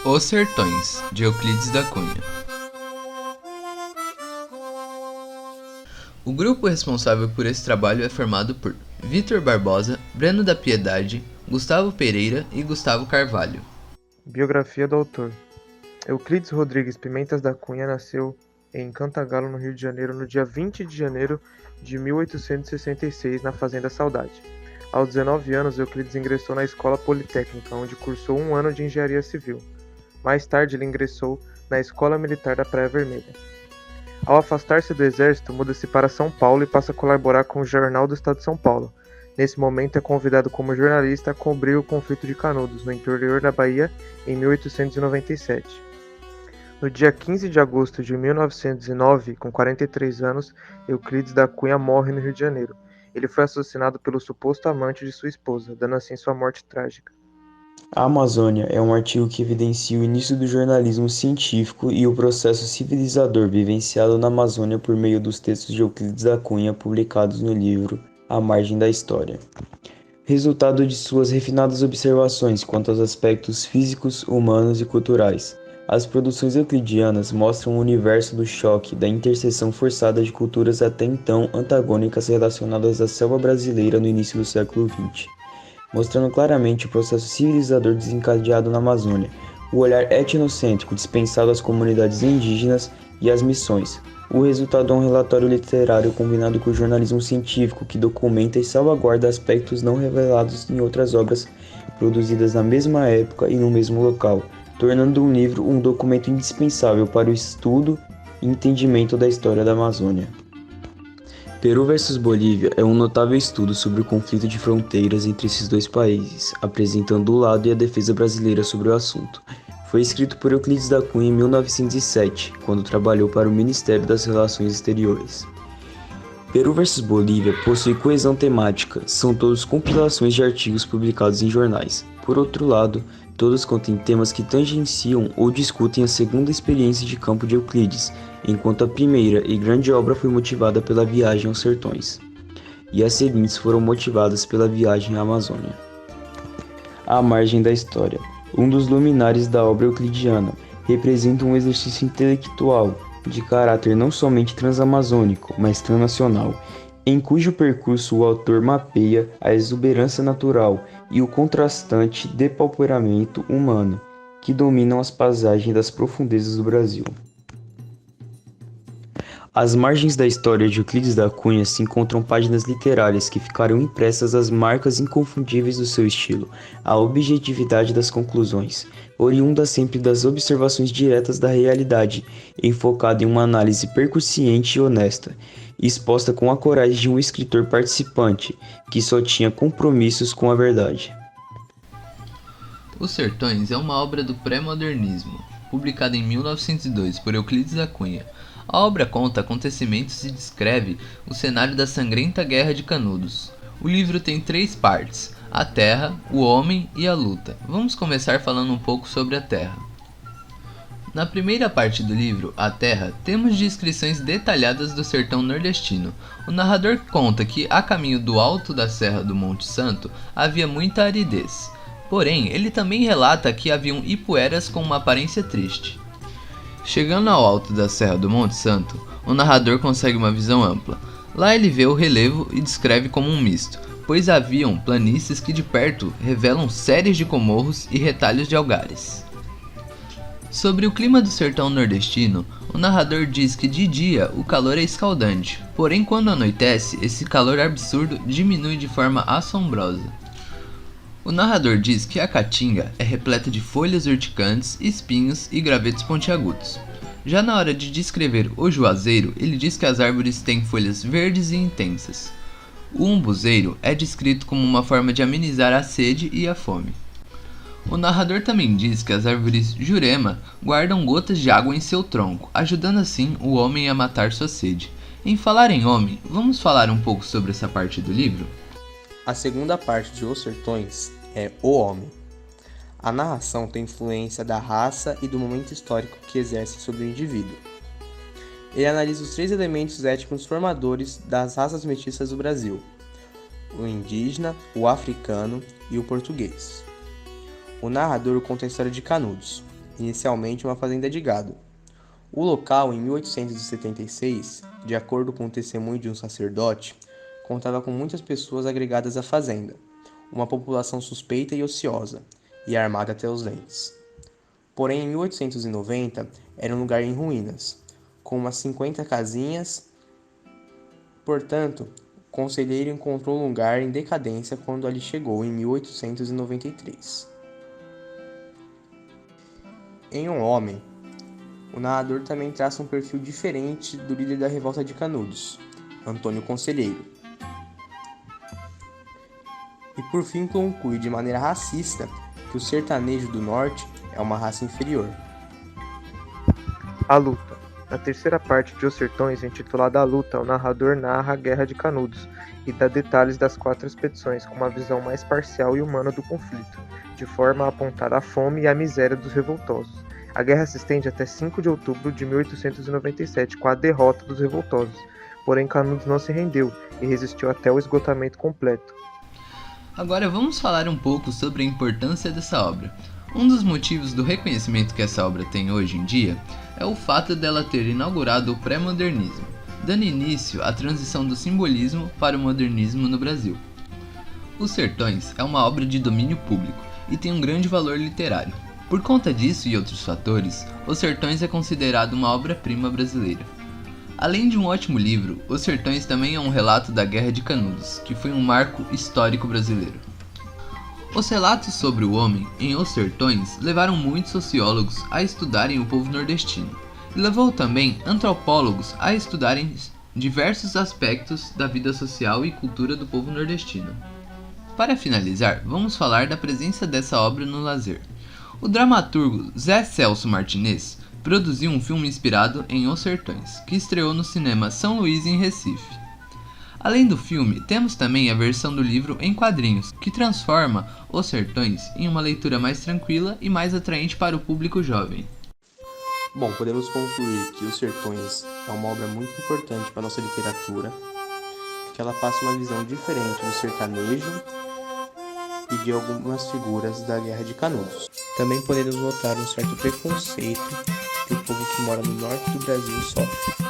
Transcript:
Os Sertões, de Euclides da Cunha. O grupo responsável por esse trabalho é formado por Vitor Barbosa, Breno da Piedade, Gustavo Pereira e Gustavo Carvalho. Biografia do autor. Euclides Rodrigues Pimentas da Cunha nasceu em Cantagalo, no Rio de Janeiro, no dia 20 de janeiro de 1866, na Fazenda Saudade. Aos 19 anos, Euclides ingressou na Escola Politécnica, onde cursou 1 ano de engenharia civil. Mais tarde, ele ingressou na Escola Militar da Praia Vermelha. Ao afastar-se do exército, muda-se para São Paulo e passa a colaborar com o Jornal do Estado de São Paulo. Nesse momento, é convidado como jornalista a cobrir o conflito de Canudos, no interior da Bahia, em 1897. No dia 15 de agosto de 1909, com 43 anos, Euclides da Cunha morre no Rio de Janeiro. Ele foi assassinado pelo suposto amante de sua esposa, dando assim sua morte trágica. A Amazônia é um artigo que evidencia o início do jornalismo científico e o processo civilizador vivenciado na Amazônia por meio dos textos de Euclides da Cunha publicados no livro A Margem da História. Resultado de suas refinadas observações quanto aos aspectos físicos, humanos e culturais. As produções euclidianas mostram o universo do choque da interseção forçada de culturas até então antagônicas relacionadas à selva brasileira no início do século XX. Mostrando claramente o processo civilizador desencadeado na Amazônia, o olhar etnocêntrico dispensado às comunidades indígenas e às missões. O resultado é um relatório literário combinado com o jornalismo científico que documenta e salvaguarda aspectos não revelados em outras obras produzidas na mesma época e no mesmo local, tornando um livro um documento indispensável para o estudo e entendimento da história da Amazônia. Peru versus Bolívia é um notável estudo sobre o conflito de fronteiras entre esses dois países, apresentando o lado e a defesa brasileira sobre o assunto. Foi escrito por Euclides da Cunha em 1907, quando trabalhou para o Ministério das Relações Exteriores. Peru versus Bolívia possui coesão temática, são todos compilações de artigos publicados em jornais. Por outro lado, todos contêm temas que tangenciam ou discutem a segunda experiência de campo de Euclides, enquanto a primeira e grande obra foi motivada pela viagem aos sertões, e as seguintes foram motivadas pela viagem à Amazônia. A Margem da História. Um dos luminares da obra euclidiana, representa um exercício intelectual de caráter não somente transamazônico, mas transnacional, em cujo percurso o autor mapeia a exuberância natural e o contrastante depauperamento humano que dominam as paisagens das profundezas do Brasil. Às margens da história de Euclides da Cunha se encontram páginas literárias que ficaram impressas as marcas inconfundíveis do seu estilo, a objetividade das conclusões, oriunda sempre das observações diretas da realidade, enfocada em uma análise percussiente e honesta, exposta com a coragem de um escritor participante, que só tinha compromissos com a verdade. Os Sertões é uma obra do pré-modernismo, publicada em 1902 por Euclides da Cunha. A obra conta acontecimentos e descreve o cenário da sangrenta Guerra de Canudos. O livro tem 3 partes: a terra, o homem e a luta. Vamos começar falando um pouco sobre a terra. Na primeira parte do livro, A Terra, temos descrições detalhadas do sertão nordestino. O narrador conta que, a caminho do alto da Serra do Monte Santo, havia muita aridez. Porém, ele também relata que haviam ipueiras com uma aparência triste. Chegando ao alto da Serra do Monte Santo, o narrador consegue uma visão ampla. Lá ele vê o relevo e descreve como um misto, pois haviam planícies que de perto revelam séries de comorros e retalhos de algares. Sobre o clima do sertão nordestino, o narrador diz que de dia o calor é escaldante, porém quando anoitece, esse calor absurdo diminui de forma assombrosa. O narrador diz que a caatinga é repleta de folhas urticantes, espinhos e gravetos pontiagudos. Já na hora de descrever o juazeiro, ele diz que as árvores têm folhas verdes e intensas. O umbuzeiro é descrito como uma forma de amenizar a sede e a fome. O narrador também diz que as árvores jurema guardam gotas de água em seu tronco, ajudando assim o homem a matar sua sede. Em falar em homem, vamos falar um pouco sobre essa parte do livro? A segunda parte de Os Sertões é O Homem. A narração tem influência da raça e do momento histórico que exerce sobre o indivíduo. Ele analisa os 3 elementos étnicos formadores das raças mestiças do Brasil: o indígena, o africano e o português. O narrador conta a história de Canudos, inicialmente uma fazenda de gado. O local, em 1876, de acordo com o testemunho de um sacerdote, contava com muitas pessoas agregadas à fazenda, uma população suspeita e ociosa, e armada até os dentes. Porém, em 1890, era um lugar em ruínas, com umas 50 casinhas. Portanto, o conselheiro encontrou um lugar em decadência quando ali chegou em 1893. Em Um Homem, o narrador também traça um perfil diferente do líder da revolta de Canudos, Antônio Conselheiro. E por fim conclui de maneira racista que o sertanejo do norte é uma raça inferior. A luta. Na terceira parte de Os Sertões, intitulada A Luta, o narrador narra a Guerra de Canudos e dá detalhes das 4 expedições com uma visão mais parcial e humana do conflito, de forma a apontar a fome e a miséria dos revoltosos. A guerra se estende até 5 de outubro de 1897, com a derrota dos revoltosos. Porém, Canudos não se rendeu e resistiu até o esgotamento completo. Agora vamos falar um pouco sobre a importância dessa obra. Um dos motivos do reconhecimento que essa obra tem hoje em dia é o fato dela ter inaugurado o pré-modernismo, dando início à transição do simbolismo para o modernismo no Brasil. Os Sertões é uma obra de domínio público e tem um grande valor literário. Por conta disso e outros fatores, Os Sertões é considerado uma obra-prima brasileira. Além de um ótimo livro, Os Sertões também é um relato da Guerra de Canudos, que foi um marco histórico brasileiro. Os relatos sobre o homem em Os Sertões levaram muitos sociólogos a estudarem o povo nordestino, e levou também antropólogos a estudarem diversos aspectos da vida social e cultura do povo nordestino. Para finalizar, vamos falar da presença dessa obra no lazer. O dramaturgo Zé Celso Martinez produziu um filme inspirado em Os Sertões, que estreou no cinema São Luís em Recife. Além do filme, temos também a versão do livro em quadrinhos, que transforma Os Sertões em uma leitura mais tranquila e mais atraente para o público jovem. Bom, podemos concluir que Os Sertões é uma obra muito importante para a nossa literatura, que ela passa uma visão diferente do sertanejo e de algumas figuras da Guerra de Canudos. Também podemos notar um certo preconceito que o povo que mora no norte do Brasil sofre.